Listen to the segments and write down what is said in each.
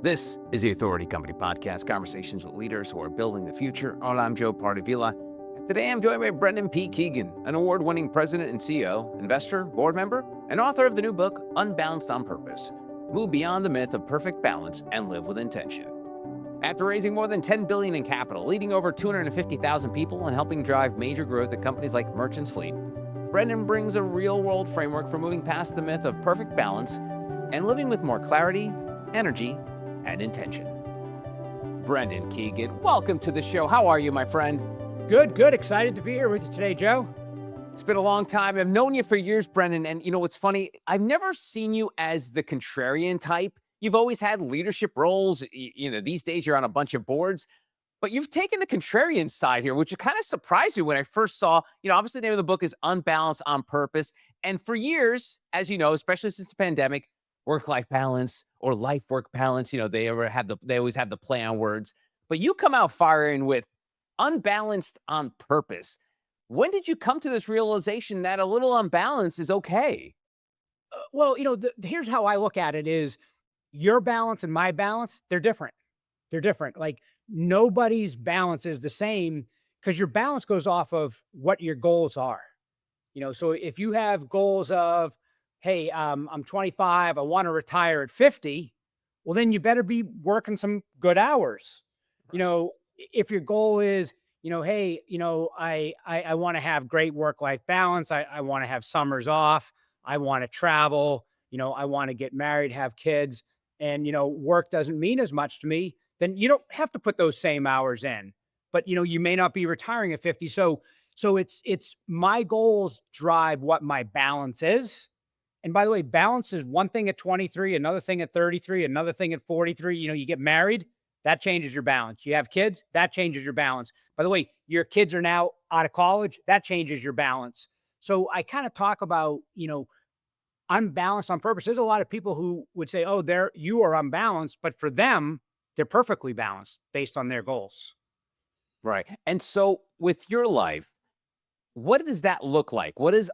This is the Authority Company Podcast, conversations with leaders who are building the future. I'm Joe Pardavila. Today I'm joined by Brendan P. Keegan, an award-winning president and CEO, investor, board member, and author of the new book, Unbalanced on Purpose. Move beyond the myth of perfect balance and live with intention. After raising more than $10 billion in capital, leading over 250,000 people, and helping drive major growth at companies like Merchants Fleet, Brendan brings a real-world framework for moving past the myth of perfect balance and living with more clarity, energy, and intention. Brendan Keegan, welcome to the show. How are you, my friend? Good. Excited to be here with you today, Joe. It's been a long time. I've known you for years, Brendan, and you know what's funny? I've never seen you as the contrarian type. You've always had leadership roles. These days you're on a bunch of boards, but you've taken the contrarian side here, which kind of surprised me when I first saw, obviously the name of the book is Unbalanced on Purpose. And for years, as you know, especially since the pandemic, work-life balance or life-work balance, they always have the play on words. But you come out firing with Unbalanced on Purpose. When did you come to this realization that a little unbalance is okay? Well, here's how I look at it is your balance and my balance, they're different. They're different. Like nobody's balance is the same because your balance goes off of what your goals are. So if you have goals of, hey, I'm 25, I want to retire at 50, well, then you better be working some good hours. If your goal is, hey, I want to have great work-life balance. I want to have summers off. I want to travel. I want to get married, have kids, and, work doesn't mean as much to me, then you don't have to put those same hours in. But, you may not be retiring at 50. So it's my goals drive what my balance is. And by the way, balance is one thing at 23, another thing at 33, another thing at 43. You get married, that changes your balance. You have kids, that changes your balance. By the way, your kids are now out of college, that changes your balance. So I kind of talk about, unbalanced on purpose. There's a lot of people who would say, oh, you are unbalanced, but for them, they're perfectly balanced based on their goals. Right. And so with your life, what does that look like? What does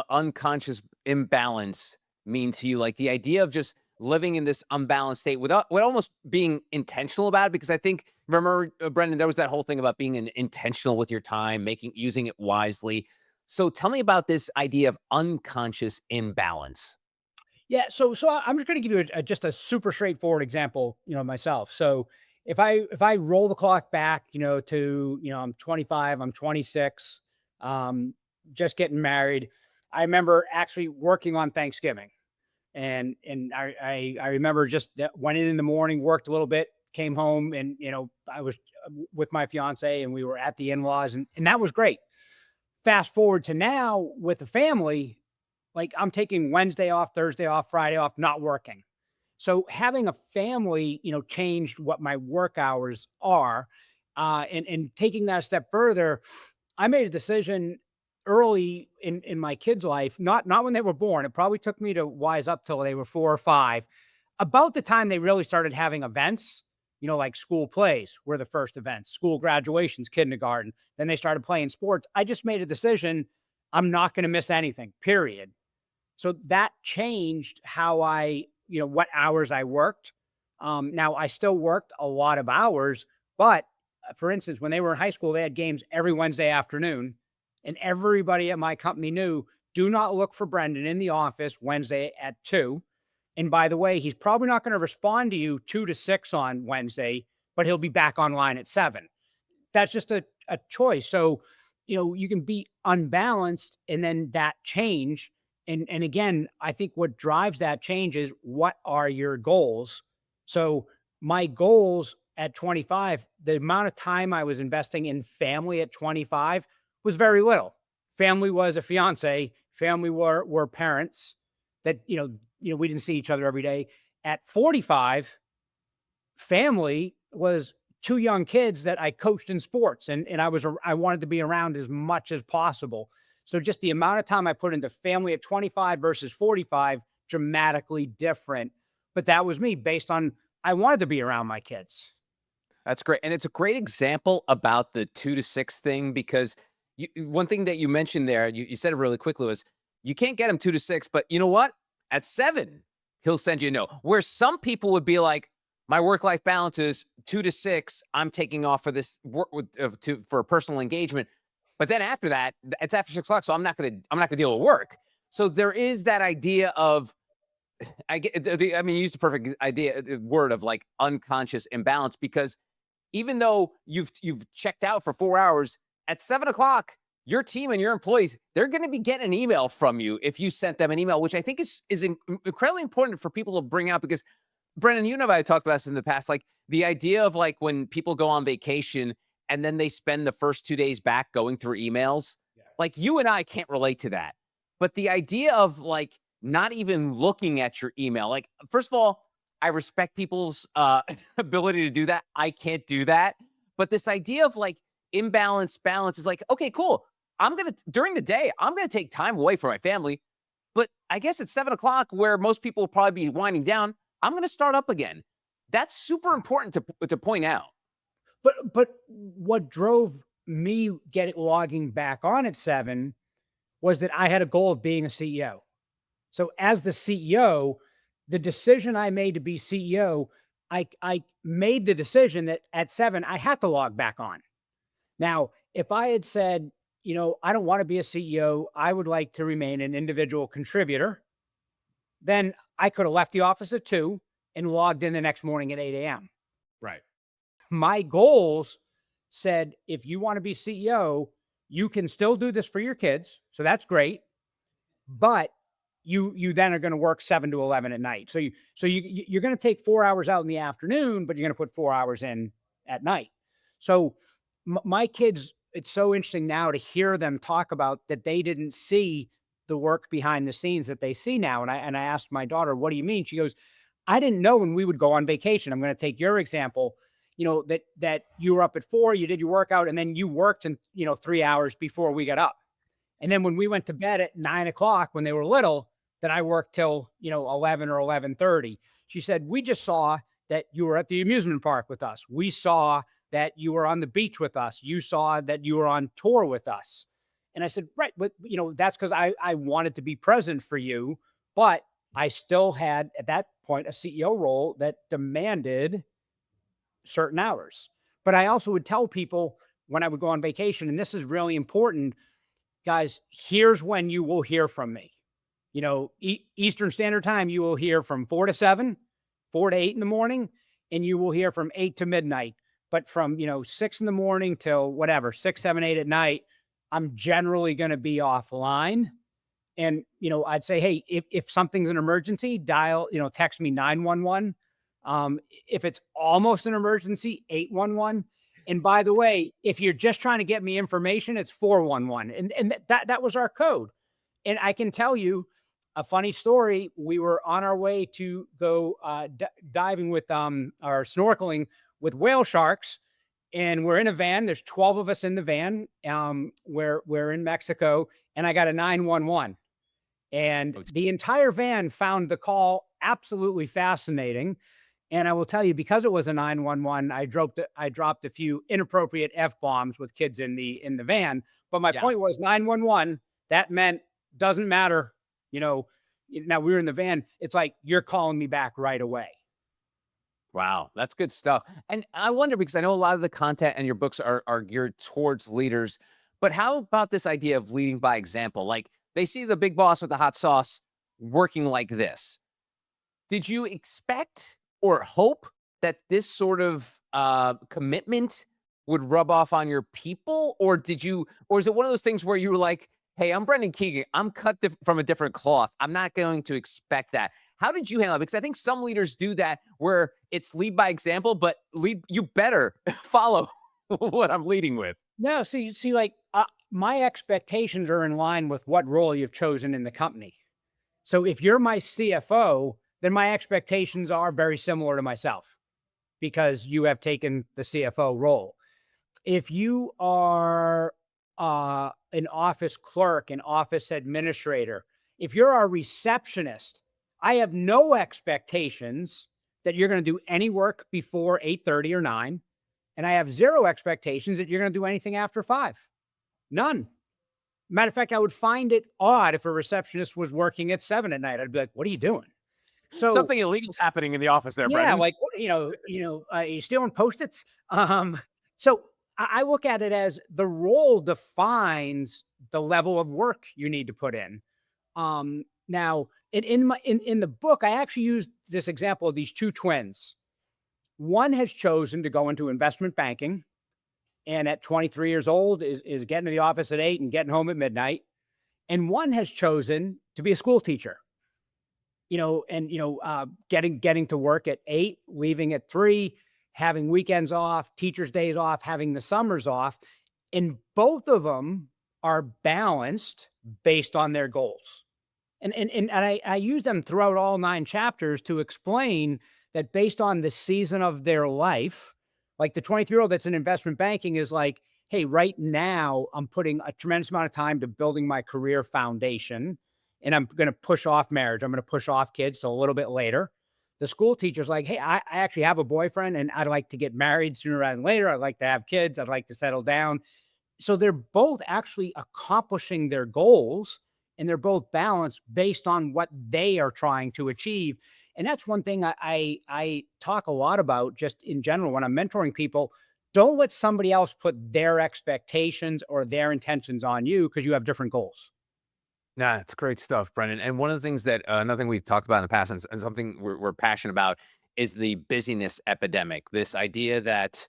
unconscious imbalance mean to you? Like the idea of just living in this unbalanced state without almost being intentional about it? Because I think, remember, Brendan, there was that whole thing about being intentional with your time, using it wisely. So tell me about this idea of unconscious imbalance. Yeah, so I'm just going to give you just a super straightforward example, myself. So if I roll the clock back, to I'm 25, I'm 26, just getting married. I remember actually working on Thanksgiving, and I remember just went in the morning, worked a little bit, came home, and I was with my fiance, and we were at the in-laws, and that was great. Fast forward to now with the family. Like I'm taking Wednesday off, Thursday off, Friday off, not working. So having a family, changed what my work hours are. And taking that a step further, I made a decision early in my kids' life, not when they were born. It probably took me to wise up till they were 4 or 5. About the time they really started having events, like school plays were the first events, school graduations, kindergarten. Then they started playing sports. I just made a decision. I'm not going to miss anything, period. So that changed how what hours I worked. Now I still worked a lot of hours, but for instance, when they were in high school, they had games every Wednesday afternoon, and everybody at my company knew, do not look for Brendan in the office Wednesday at 2. And by the way, he's probably not going to respond to you 2 to 6 on Wednesday, but he'll be back online at 7. That's just a choice. So, you can be unbalanced and then that change. And again, I think what drives that change is what are your goals? So my goals at 25, the amount of time I was investing in family at 25 was very little. Family was a fiance, family were parents that, we didn't see each other every day. At 45, family was 2 young kids that I coached in sports, and I wanted to be around as much as possible. So just the amount of time I put into family at 25 versus 45, dramatically different. But that was me based on, I wanted to be around my kids. That's great. And it's a great example about the 2 to 6 thing, because one thing that you mentioned there, you said it really quickly, was you can't get him 2 to 6, but you know what? At 7, he'll send you a note. Where some people would be like, my work-life balance is 2 to 6. I'm taking off for this work for personal engagement. But then after that, it's after 6 o'clock, so I'm not gonna deal with work. So there is that idea of I mean, you used the perfect word of like unconscious imbalance because even though you've checked out for 4 hours, at 7 o'clock, your team and your employees, they're going to be getting an email from you if you sent them an email, which I think is incredibly important for people to bring out because Brennan, you and I have talked about this in the past, like the idea of like when people go on vacation and then they spend the first 2 days back going through emails. Like you and I can't relate to that. But the idea of like not even looking at your email, like, first of all, I respect people's ability to do that. I can't do that. But this idea of like imbalance, balance is like, okay, cool. During the day, I'm going to take time away from my family. But I guess at 7 o'clock, where most people will probably be winding down, I'm going to start up again. That's super important to point out. But what drove me logging back on at 7 was that I had a goal of being a CEO. So as the CEO, the decision I made to be CEO, I made the decision that at 7 I had to log back on. Now, if I had said, I don't want to be a CEO, I would like to remain an individual contributor, then I could have left the office at 2 and logged in the next morning at 8 a.m. Right. My goals said, if you want to be CEO, you can still do this for your kids. So that's great. But you then are going to work 7 to 11 at night. So you're going to take 4 hours out in the afternoon, but you're going to put 4 hours in at night. So my kids, it's so interesting now to hear them talk about that they didn't see the work behind the scenes that they see now. And I asked my daughter, what do you mean? She goes, I didn't know when we would go on vacation. I'm going to take your example, that you were up at 4, you did your workout, and then you worked in, 3 hours before we got up. And then when we went to bed at 9 o'clock when they were little, then I worked till, 11 or 11:30. She said, we just saw that you were at the amusement park with us. We saw that you were on the beach with us. You saw that you were on tour with us. And I said, right, but that's because I wanted to be present for you, but I still had at that point a CEO role that demanded certain hours. But I also would tell people when I would go on vacation, and this is really important, guys, here's when you will hear from me. Eastern Standard Time, you will hear from 4 to 7, 4 to 8 in the morning, and you will hear from 8 to midnight. But from, 6 in the morning till whatever, 6, 7, 8 at night, I'm generally going to be offline. And, I'd say, hey, if something's an emergency, text me 911. If it's almost an emergency, 811. And by the way, if you're just trying to get me information, it's 411. And that was our code. And I can tell you a funny story. We were on our way to go diving with or snorkeling with whale sharks. And we're in a van. There's 12 of us in the van. We're in Mexico, and I got a 911. And the entire van found the call absolutely fascinating. And I will tell you, because it was a 911, I dropped a few inappropriate F-bombs with kids in the van. But my point was 911, that meant doesn't matter. Now we were in the van. It's like, you're calling me back right away. Wow, that's good stuff. And I wonder, because I know a lot of the content in your books are geared towards leaders, but how about this idea of leading by example? Like they see the big boss with the hot sauce working like this. Did you expect or hope that this sort of commitment would rub off on your people? Or is it one of those things where you were like, hey, I'm Brendan Keegan. I'm cut from a different cloth. I'm not going to expect that. How did you handle it? Because I think some leaders do that where it's lead by example, but you better follow what I'm leading with. No, see, like my expectations are in line with what role you've chosen in the company. So if you're my CFO, then my expectations are very similar to myself because you have taken the CFO role. If you are an office clerk, an office administrator, if you're a receptionist, I have no expectations that you're going to do any work before 8:30 or 9. And I have zero expectations that you're going to do anything after 5. None. Matter of fact, I would find it odd if a receptionist was working at 7 at night. I'd be like, what are you doing? So Something illegal's happening in the office there, yeah, Brendan. like, you stealing Post-its? So I look at it as the role defines the level of work you need to put in. Now in the book, I actually used this example of these two twins. One has chosen to go into investment banking, and at 23 years old is getting to the office at 8 and getting home at midnight. And one has chosen to be a school teacher, getting to work at 8, leaving at 3, having weekends off, teachers' days off, having the summers off. And both of them are balanced based on their goals. And I use them throughout all 9 chapters to explain that based on the season of their life, like the 23-year-old that's in investment banking is like, hey, right now I'm putting a tremendous amount of time to building my career foundation, and I'm going to push off marriage. I'm going to push off kids. So a little bit later, the school teacher's like, hey, I actually have a boyfriend and I'd like to get married sooner rather than later. I'd like to have kids. I'd like to settle down. So they're both actually accomplishing their goals, and they're both balanced based on what they are trying to achieve. And that's one thing I talk a lot about just in general when I'm mentoring people. Don't let somebody else put their expectations or their intentions on you because you have different goals. Nah, it's great stuff, Brendan. And one of the things that another thing we've talked about in the past, and something we're passionate about, is the busyness epidemic. This idea that,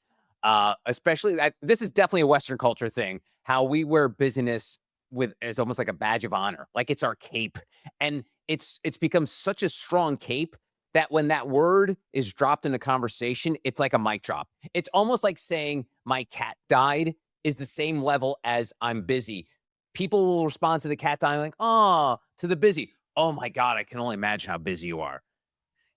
especially that this is definitely a Western culture thing. How we wear busyness with as almost like a badge of honor, like it's our cape, and it's become such a strong cape that when that word is dropped in a conversation, it's like a mic drop. It's almost like saying my cat died is the same level as I'm busy. People will respond to the cat dying like, "Oh," to the busy. "Oh my god, I can only imagine how busy you are."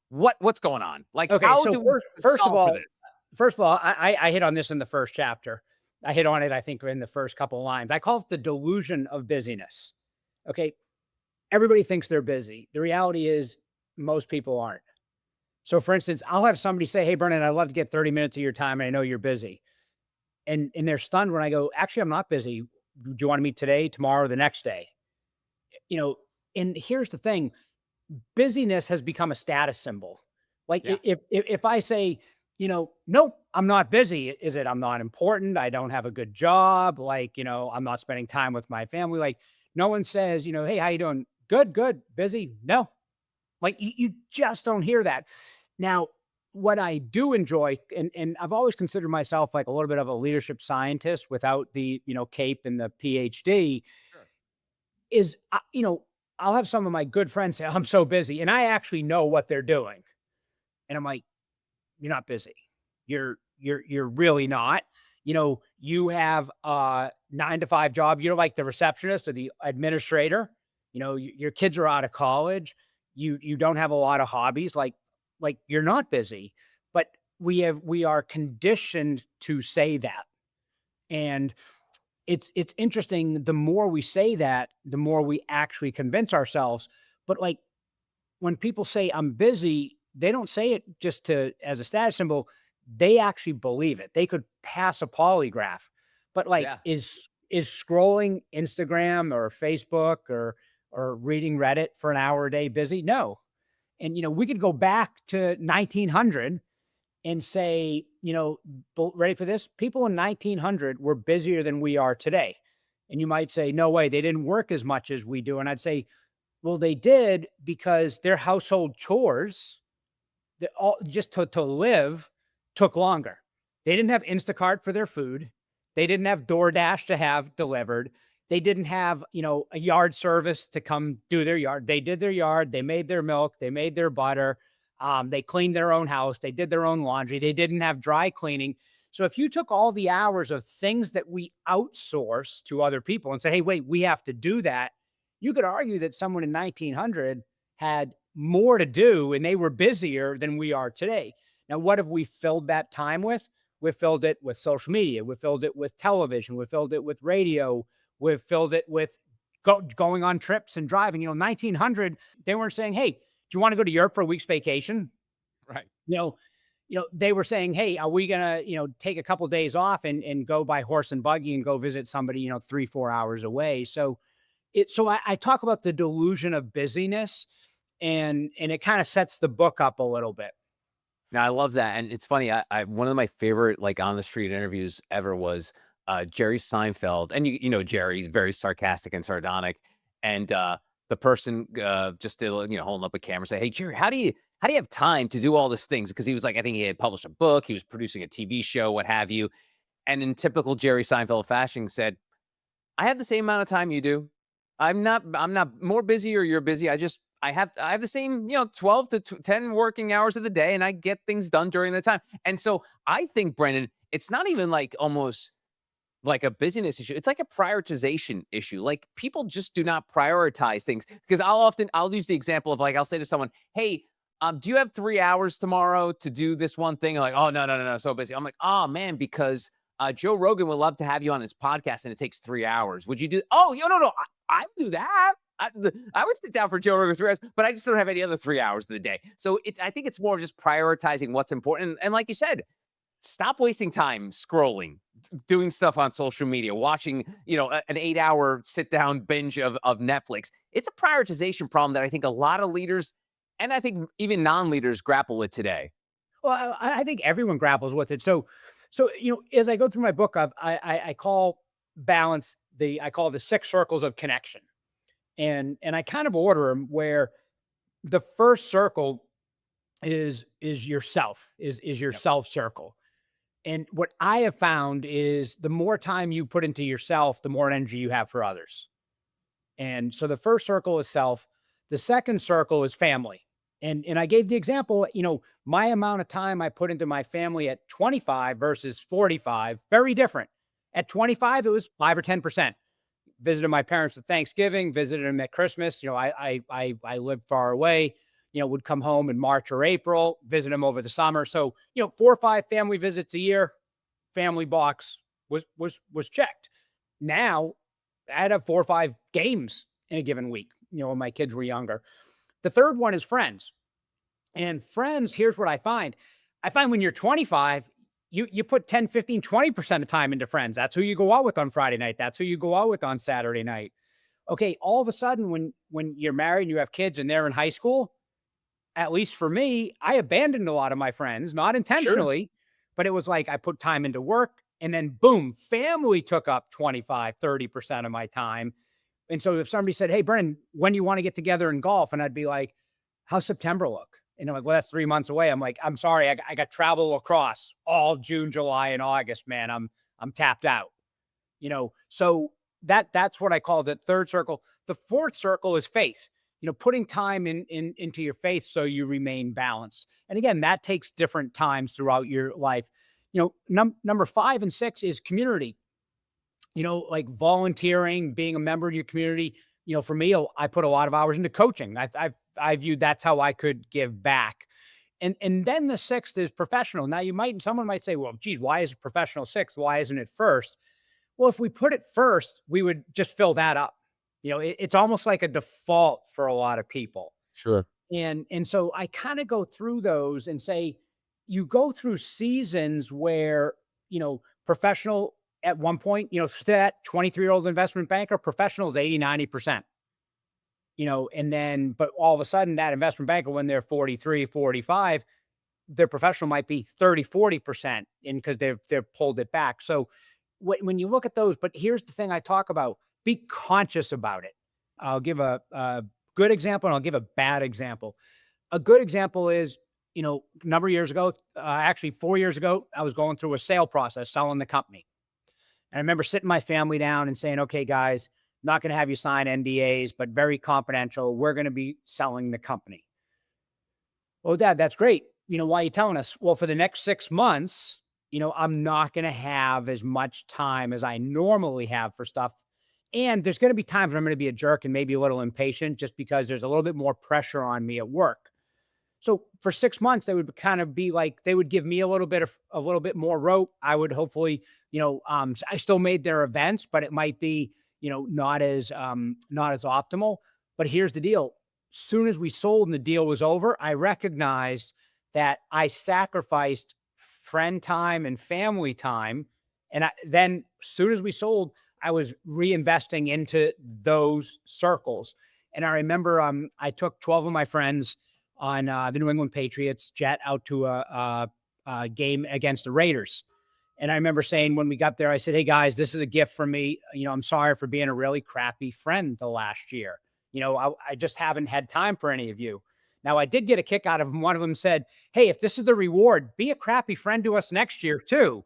What's going on? Like, Okay, how so do we first of solve for all, this? I hit on this in the first chapter. I hit on it, I think, in the first couple of lines. I call it the delusion of busyness. Okay, everybody thinks they're busy. The reality is most people aren't. So, for instance, I'll have somebody say, "Hey, Brennan, I'd love to get 30 minutes of your time, and I know you're busy." And they're stunned when I go, "Actually, I'm not busy. Do you want to meet today, tomorrow, the next day?" You know, and here's the thing, busyness has become a status symbol. Like Yeah. if I say, "Nope, I'm not busy," is it I'm not important, I don't have a good job, like, I'm not spending time with my family, like, no one says, "Hey, how you doing?" "Good, good." "Busy?" "No." Like, you just don't hear that. Now, what I do enjoy, and I've always considered myself like a little bit of a leadership scientist without the, cape and the PhD, Sure. is, I'll have some of my good friends say, "I'm so busy," and I actually know what they're doing. And I'm like, "You're not busy. You're really not. You have a 9 to 5 job. You're like the receptionist or the administrator. Your kids are out of college. You don't have a lot of hobbies. Like you're not busy." But we are conditioned to say that. And it's interesting. The more we say that, the more we actually convince ourselves. But like when people say I'm busy, they don't say it just to as a status symbol. They actually believe it. They could pass a polygraph. But like Yeah. is scrolling Instagram or Facebook or reading Reddit for an hour a day busy? No. And we could go back to 1900 and say, ready for this? People in 1900 were busier than we are today. And you might say, no way, they didn't work as much as we do. And I'd say, well, they did because their household chores, just to live, took longer. They didn't have Instacart for their food. They didn't have DoorDash to have delivered. They didn't have, a yard service to come do their yard. They did their yard. They made their milk. They made their butter. They cleaned their own house. They did their own laundry. They didn't have dry cleaning. So if you took all the hours of things that we outsource to other people and say, hey, wait, we have to do that, you could argue that someone in 1900 had more to do and they were busier than we are today. Now, what have we filled that time with? We filled it with social media. We filled it with television. We filled it with radio. We've filled it with going on trips and driving. 1900, they weren't saying, hey, do you want to go to Europe for a week's vacation? Right. They were saying, hey, are we going to, take a couple of days off and go by horse and buggy and go visit somebody, 3, 4 hours away. So I talk about the delusion of busyness. and it kind of sets the book up a little bit. Now I love that, and it's funny, I one of my favorite, like, on the street interviews ever was, Jerry Seinfeld, and you know Jerry's very sarcastic and sardonic, and, the person, just did, holding up a camera, say, "Hey, Jerry, how do you have time to do all these things?" Because he was like, I think he had published a book, he was producing a TV show, what have you, and in typical Jerry Seinfeld fashion said, I have the same amount of time you do. I'm not more busy or you're busy. I have the same, 12 to 10 working hours of the day and I get things done during the time. And so I think, Brendan, it's not even like almost like a busyness issue. It's like a prioritization issue. Like people just do not prioritize things because I'll use the example of like I'll say to someone, "Hey, do you have 3 hours tomorrow to do this one thing?" And like, "Oh no, no, no, no, so busy." I'm like, "Oh man, because Joe Rogan would love to have you on his podcast and it takes 3 hours. Would you do?" "Oh, no, no, I would do that. I would sit down for Joe Rogan 3 hours, but I just don't have any other 3 hours of the day." So I think it's more of just prioritizing what's important. And like you said, stop wasting time scrolling, doing stuff on social media, watching, an 8 hour sit down binge of Netflix. It's a prioritization problem that I think a lot of leaders and I think even non-leaders grapple with today. Well, I think everyone grapples with it. So as I go through my book, I call balance I call the six circles of connection, and I kind of order them where the first circle is yourself, is your Yep. self circle. And what I have found is the more time you put into yourself, the more energy you have for others. And so the first circle is self. The second circle is family. And I gave the example, my amount of time I put into my family at 25 versus 45, very different. At 25, it was 5 or 10%. Visited my parents at Thanksgiving, visited them at Christmas. I lived far away, would come home in March or April, visit them over the summer. So, 4 or 5 family visits a year, family box was checked. Now I'd have 4 or 5 games in a given week, when my kids were younger. The third one is friends. And friends, here's what I find. I find when you're 25, you put 10, 15, 20% of time into friends. That's who you go out with on Friday night. That's who you go out with on Saturday night. Okay, all of a sudden when you're married and you have kids and they're in high school, at least for me, I abandoned a lot of my friends, not Sure. intentionally, but it was like I put time into work and then boom, family took up 25, 30% of my time. And so if somebody said, "Hey, Brennan, when do you want to get together in golf?" And I'd be like, "How's September look?" And they're like, "Well, that's 3 months away." I'm like, "I'm sorry, I got travel across all June, July, and August, man. I'm tapped out." So that's what I call the third circle. The fourth circle is faith. Putting time into your faith so you remain balanced. And again, that takes different times throughout your life. Number 5 and 6 is community. Like volunteering, being a member of your community. For me, I put a lot of hours into coaching. I viewed that's how I could give back. And then the sixth is professional. Now someone might say, "Well, geez, why is it professional sixth? Why isn't it first?" Well, if we put it first, we would just fill that up. It's almost like a default for a lot of people. Sure. And so I kind of go through those and say, you go through seasons where, professional at one point, that 23-year-old investment banker, professional is 80, 90%. And then, but all of a sudden that investment banker, when they're 43, 45, their professional might be 30, 40% in because they've pulled it back. So when you look at those, but here's the thing I talk about, be conscious about it. I'll give a good example and I'll give a bad example. A good example is, a number of years ago, actually 4 years ago, I was going through a sale process, selling the company. And I remember sitting my family down and saying, "Okay, guys, not going to have you sign NDAs, but very confidential. We're going to be selling the company." "Well, Dad, that's great. Why are you telling us?" "Well, for the next 6 months, I'm not going to have as much time as I normally have for stuff. And there's going to be times where I'm going to be a jerk and maybe a little impatient just because there's a little bit more pressure on me at work." So for 6 months, they would kind of be like, they would give me a little bit more rope. I would hopefully, I still made their events, but it might be, not as optimal. But here's the deal. Soon as we sold and the deal was over, I recognized that I sacrificed friend time and family time. And then as soon as we sold, I was reinvesting into those circles. And I remember I took 12 of my friends on the New England Patriots jet out to a game against the Raiders. And I remember saying when we got there, I said, "Hey guys, this is a gift from me. I'm sorry for being a really crappy friend the last year. I just haven't had time for any of you." Now I did get a kick out of them. One of them said, "Hey, if this is the reward, be a crappy friend to us next year too."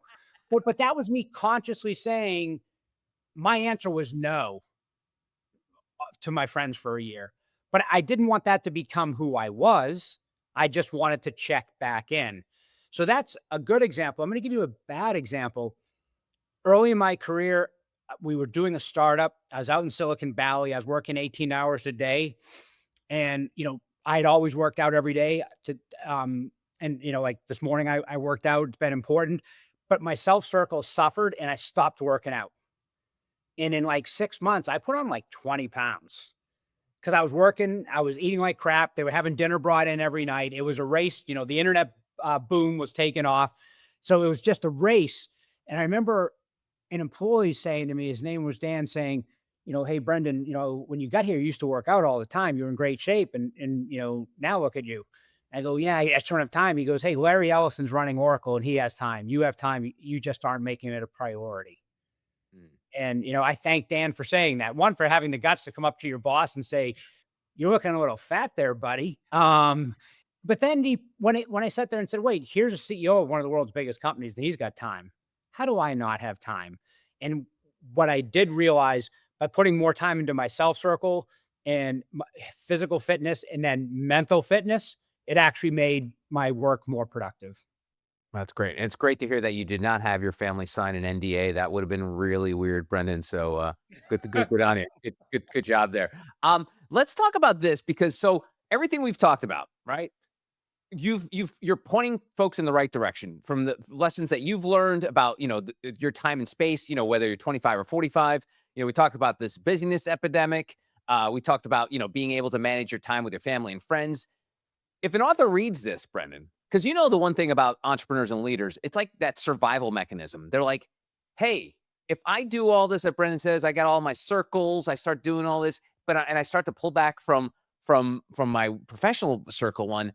But that was me consciously saying my answer was no to my friends for a year. But I didn't want that to become who I was. I just wanted to check back in. So that's a good example. I'm going to give you a bad example. Early in my career, we were doing a startup. I was out in Silicon Valley. I was working 18 hours a day. And, I'd always worked out every day like this morning, I worked out. It's been important. But my self circle suffered and I stopped working out. And in like 6 months, I put on like 20 pounds because I was working, I was eating like crap. They were having dinner brought in every night. It was a race. The internet boom was taking off. So it was just a race. And I remember an employee saying to me, his name was Dan, saying, "Hey, Brendan, when you got here, you used to work out all the time. You were in great shape. And now look at you." I go, "Yeah, I just don't have time." He goes, "Hey, Larry Ellison's running Oracle and he has time. You have time. You just aren't making it a priority." Mm. And, I thank Dan for saying that. One, for having the guts to come up to your boss and say, "You're looking a little fat there, buddy." But then when I sat there and said, "Wait, here's a CEO of one of the world's biggest companies and he's got time. How do I not have time?" And what I did realize by putting more time into my self circle and my physical fitness and then mental fitness, it actually made my work more productive. That's great. And it's great to hear that you did not have your family sign an NDA. That would have been really weird, Brendan. So good on you. Good job there. Let's talk about this because everything we've talked about, right? You're pointing folks in the right direction from the lessons that you've learned about, your time and space, whether you're 25 or 45. We talked about this busyness epidemic. We talked about, being able to manage your time with your family and friends. If an author reads this, Brendan, because the one thing about entrepreneurs and leaders, it's like that survival mechanism. They're like, hey, if I do all this that Brendan says, I got all my circles, I start doing all this, and I start to pull back from my professional circle one,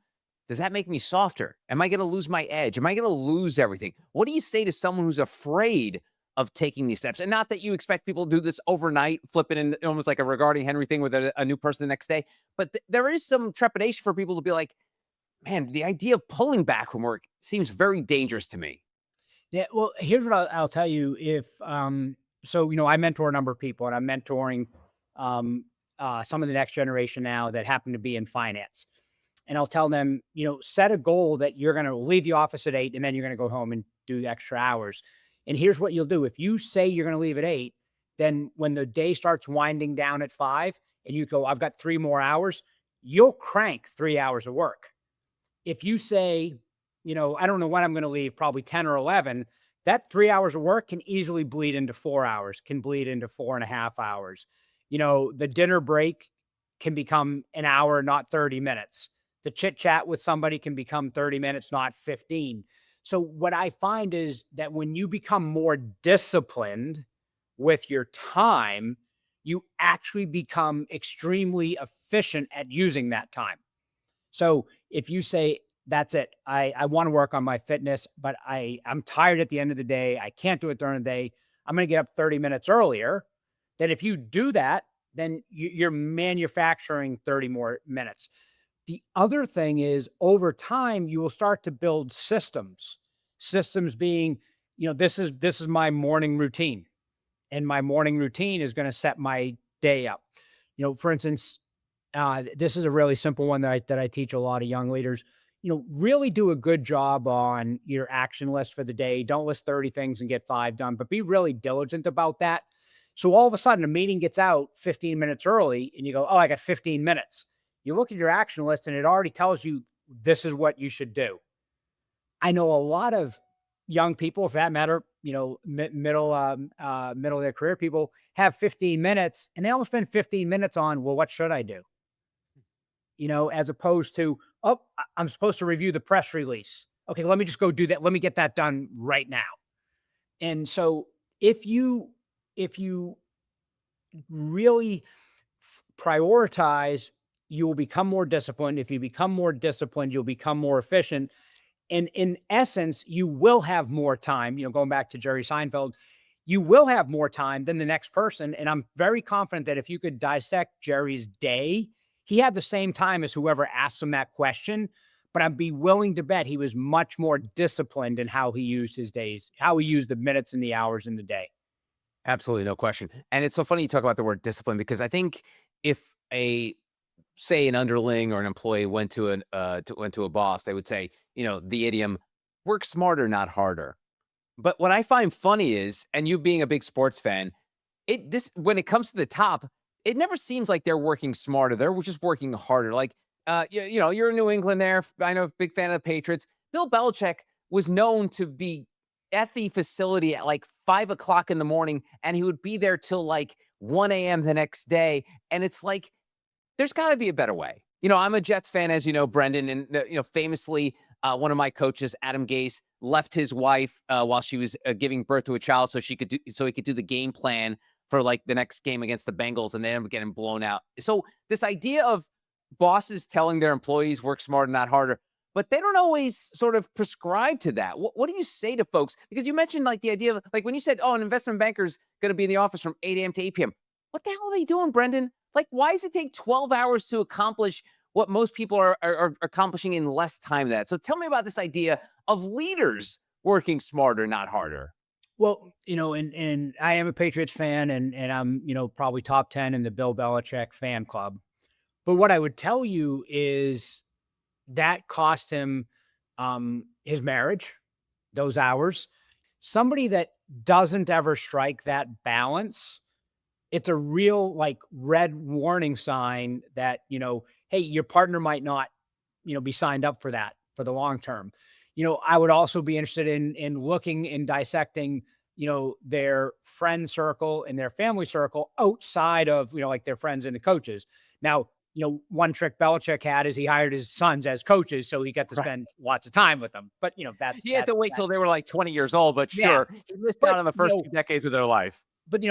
does that make me softer? Am I going to lose my edge? Am I going to lose everything? What do you say to someone who's afraid of taking these steps? And not that you expect people to do this overnight, flipping in almost like a regarding Henry thing with a new person the next day. But there is some trepidation for people to be like, man, the idea of pulling back from work seems very dangerous to me. Yeah, well, here's what I'll tell you. If I mentor a number of people, and I'm mentoring some of the next generation now that happen to be in finance. And I'll tell them, set a goal that you're going to leave the office at 8, and then you're going to go home and do the extra hours. And here's what you'll do: if you say you're going to leave at 8, then when the day starts winding down at 5, and you go, "I've got 3 more hours," you'll crank 3 hours of work. If you say, "I don't know when I'm going to leave, probably 10 or 11," that 3 hours of work can easily bleed into 4 hours, can bleed into 4.5 hours. The dinner break can become an hour, not 30 minutes. The chit chat with somebody can become 30 minutes, not 15. So what I find is that when you become more disciplined with your time, you actually become extremely efficient at using that time. So if you say, "That's it, I want to work on my fitness, but I'm tired at the end of the day. I can't do it during the day. I'm going to get up 30 minutes earlier." Then if you do that, then you're manufacturing 30 more minutes. The other thing is, over time, you will start to build systems. Systems being, this is my morning routine, and my morning routine is going to set my day up. For instance, this is a really simple one that I teach a lot of young leaders. Really do a good job on your action list for the day. Don't list 30 things and get 5 done, but be really diligent about that. So all of a sudden, a meeting gets out 15 minutes early, and you go, "Oh, I got 15 minutes." You look at your action list, and it already tells you this is what you should do. I know a lot of young people, for that matter, middle of their career people, have 15 minutes, and they almost spend 15 minutes on, "Well, what should I do?" As opposed to, "Oh, I'm supposed to review the press release. Okay, let me just go do that. Let me get that done right now." And so if you really prioritize, you will become more disciplined. If you become more disciplined, you'll become more efficient. And in essence, you will have more time, going back to Jerry Seinfeld, you will have more time than the next person. And I'm very confident that if you could dissect Jerry's day, he had the same time as whoever asked him that question. But I'd be willing to bet he was much more disciplined in how he used his days, how he used the minutes and the hours in the day. Absolutely, no question. And it's so funny you talk about the word discipline because I think if a say an underling or an employee went to a boss, they would say, the idiom, work smarter, not harder. But what I find funny is, and you being a big sports fan, this when it comes to the top, it never seems like they're working smarter. They're just working harder. Like, you're in New England there. I know, big fan of the Patriots. Bill Belichick was known to be at the facility at like 5 o'clock in the morning, and he would be there till like 1 a.m. the next day. And it's like, there's got to be a better way. I'm a Jets fan, as you know, Brendan, and famously, one of my coaches, Adam Gase, left his wife while she was giving birth to a child, so he could do the game plan for like the next game against the Bengals, and they ended up getting blown out. So this idea of bosses telling their employees work smarter, not harder, but they don't always sort of prescribe to that. What do you say to folks? Because you mentioned like the idea of like when you said, oh, an investment banker's going to be in the office from 8 a.m. to 8 p.m. What the hell are they doing, Brendan? Like, why does it take 12 hours to accomplish what most people are accomplishing in less time than that? So tell me about this idea of leaders working smarter, not harder. Well, and I am a Patriots fan, and I'm, probably top 10 in the Bill Belichick fan club. But what I would tell you is that cost him his marriage, those hours. Somebody that doesn't ever strike that balance, it's a real like red warning sign that, hey, your partner might not, be signed up for that for the long term. I would also be interested in looking and dissecting, their friend circle and their family circle outside of, like their friends and the coaches. Now, one trick Belichick had is he hired his sons as coaches, so he got to Right. spend lots of time with them. But He had to wait till they were like 20 years old, but yeah. sure, he missed out But on the first 2 decades of their life.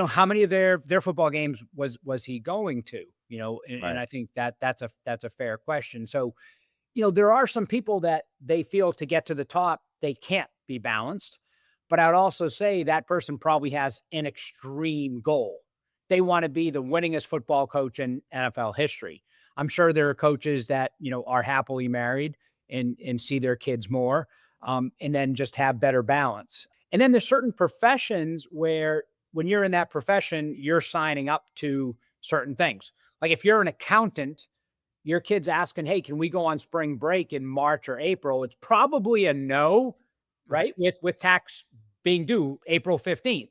how many of their football games was he going to? And Right. I think that's a fair question. So, there are some people that they feel to get to the top, they can't be balanced. But I'd also say that person probably has an extreme goal. They want to be the winningest football coach in NFL history. I'm sure there are coaches that, are happily married and see their kids more, and then just have better balance. And then there's certain professions where when you're in that profession, you're signing up to certain things. Like if you're an accountant, your kid's asking, "Hey, can we go on spring break in March or April?" It's probably a no, Right. right? With tax being due April 15th.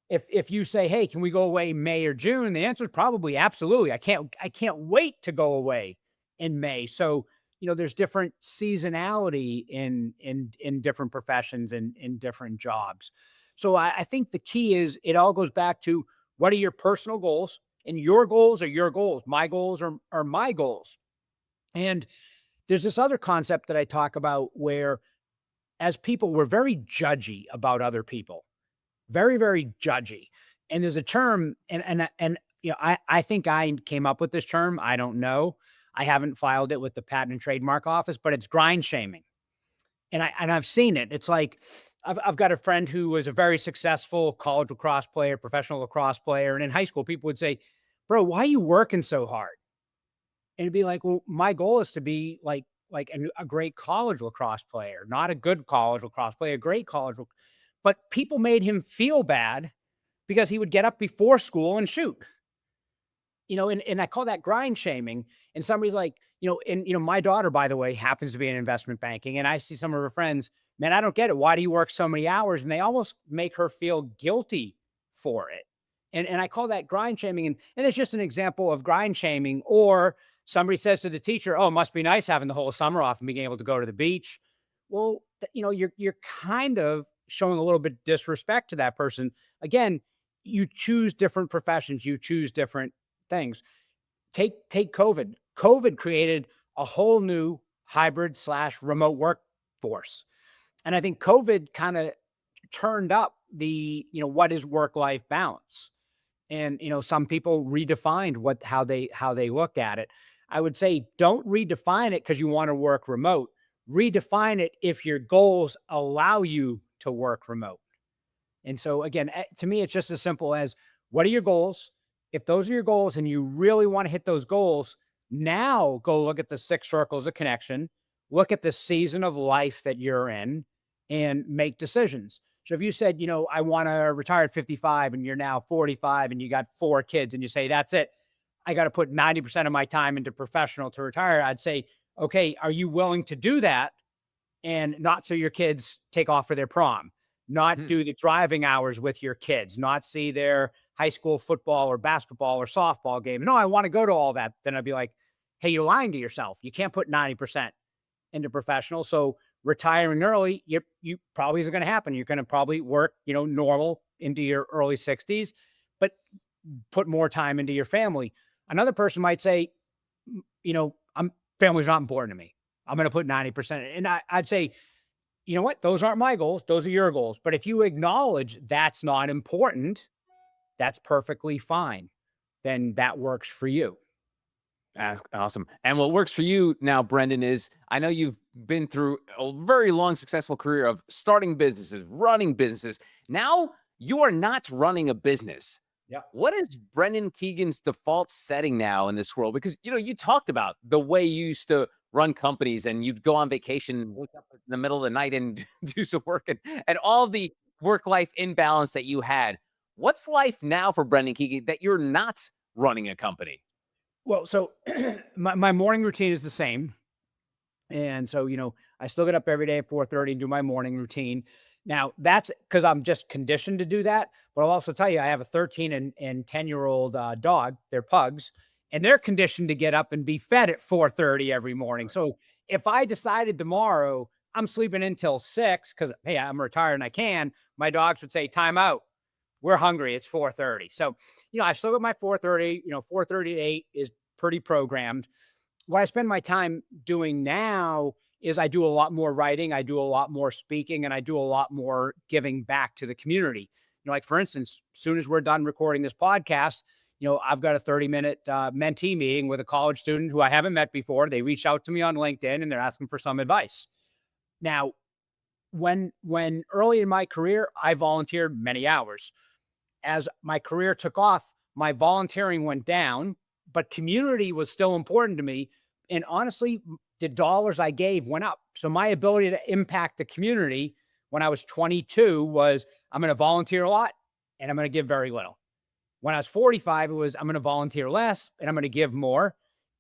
If you say, "Hey, can we go away May or June?" The answer is probably absolutely. I can't wait to go away in May. So, there's different seasonality in different professions and in different jobs. So I think the key is it all goes back to what are your personal goals, and your goals are your goals. My goals are my goals. And there's this other concept that I talk about where as people, we're very judgy about other people, very, very judgy. And there's a term, and I think I came up with this term. I don't know. I haven't filed it with the Patent and Trademark Office, but it's grind shaming. And I've seen it. It's like I've got a friend who was a very successful college lacrosse player, professional lacrosse player, and in high school, people would say, "Bro, why are you working so hard?" And it'd be like, "Well, my goal is to be like a great college lacrosse player, not a good college lacrosse player, a great college." But people made him feel bad because he would get up before school and shoot. And I call that grind shaming. And somebody's like, my daughter, by the way, happens to be in investment banking. And I see some of her friends, man, I don't get it. Why do you work so many hours? And they almost make her feel guilty for it. And I call that grind shaming. And it's just an example of grind shaming. Or somebody says to the teacher, "Oh, it must be nice having the whole summer off and being able to go to the beach." Well, you're kind of showing a little bit of disrespect to that person. Again, you choose different professions, you choose different things. Take COVID. COVID created a whole new hybrid slash remote workforce. And I think COVID kind of turned up the, what is work life balance. And, some people redefined how they look at it. I would say don't redefine it because you want to work remote. Redefine it if your goals allow you to work remote. And so again, to me, it's just as simple as what are your goals? If those are your goals and you really want to hit those goals, now go look at the six circles of connection, look at the season of life that you're in, and make decisions. So if you said, I want to retire at 55 and you're now 45 and you got four kids and you say, that's it, I got to put 90% of my time into professional to retire. I'd say, okay, are you willing to do that? And not so your kids take off for their prom, not Hmm. do the driving hours with your kids, not see their high school football or basketball or softball game. No, I want to go to all that. Then I'd be like, hey, you're lying to yourself. You can't put 90% into professional. So retiring early, you probably isn't going to happen. You're going to probably work, normal into your early 60s, but put more time into your family. Another person might say, I'm family's not important to me. I'm going to put 90%. And I'd say, you know what? Those aren't my goals. Those are your goals. But if you acknowledge that's not important, that's perfectly fine. Then that works for you. Awesome. And what works for you now, Brendan, is I know you've been through a very long, successful career of starting businesses, running businesses. Now you are not running a business. Yeah. What is Brendan Keegan's default setting now in this world? Because you talked about the way you used to run companies and you'd go on vacation, wake up in the middle of the night and do some work and all the work-life imbalance that you had. What's life now for Brendan Keegan that you're not running a company? Well, so my morning routine is the same. And so, I still get up every day at 4:30 and do my morning routine. Now, that's because I'm just conditioned to do that. But I'll also tell you, I have a 13 and 10-year-old dog. They're pugs, and they're conditioned to get up and be fed at 4:30 every morning. So if I decided tomorrow I'm sleeping until 6 because, hey, I'm retired and I can, my dogs would say, time out. We're hungry. It's 4:30. So, I still got my 4:30, 4:30 to 8 is pretty programmed. What I spend my time doing now is I do a lot more writing, I do a lot more speaking, and I do a lot more giving back to the community. Like for instance, as soon as we're done recording this podcast, I've got a 30-minute mentee meeting with a college student who I haven't met before. They reached out to me on LinkedIn and they're asking for some advice. Now, when early in my career, I volunteered many hours. As my career took off, my volunteering went down, but community was still important to me. And honestly, the dollars I gave went up. So my ability to impact the community when I was 22 was I'm going to volunteer a lot and I'm going to give very little. When I was 45, it was I'm going to volunteer less and I'm going to give more.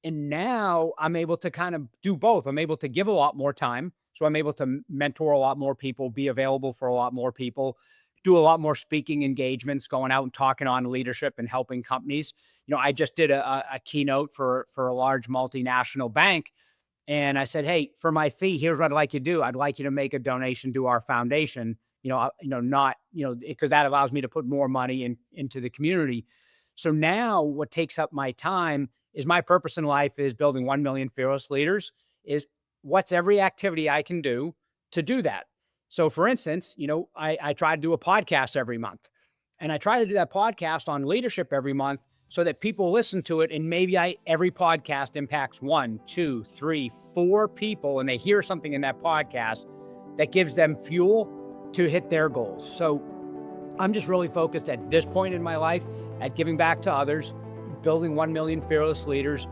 And now I'm able to kind of do both. I'm able to give a lot more time. So I'm able to mentor a lot more people, be available for a lot more people, do a lot more speaking engagements, going out and talking on leadership and helping companies. I just did a keynote for a large multinational bank. And I said, hey, for my fee, here's what I'd like you to do. I'd like you to make a donation to our foundation, not, because that allows me to put more money into the community. So now what takes up my time is my purpose in life is building 1 million fearless leaders is what's every activity I can do to do that. So for instance, I try to do a podcast every month and I try to do that podcast on leadership every month so that people listen to it. And maybe every podcast impacts 1, 2, 3, 4 people and they hear something in that podcast that gives them fuel to hit their goals. So I'm just really focused at this point in my life at giving back to others, building 1 million fearless leaders,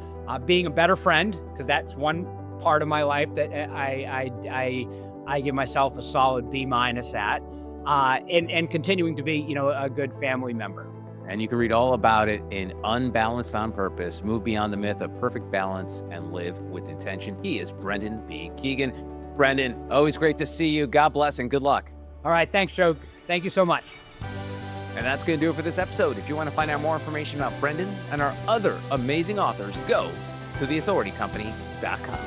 being a better friend, because that's one part of my life that I give myself a solid B- at, and continuing to be, a good family member. And you can read all about it in Unbalanced on Purpose, Move Beyond the Myth of Perfect Balance and Live with Intention. He is Brendan B. Keegan. Brendan, always great to see you. God bless and good luck. All right. Thanks, Joe. Thank you so much. And that's going to do it for this episode. If you want to find out more information about Brendan and our other amazing authors, go to theauthoritycompany.com.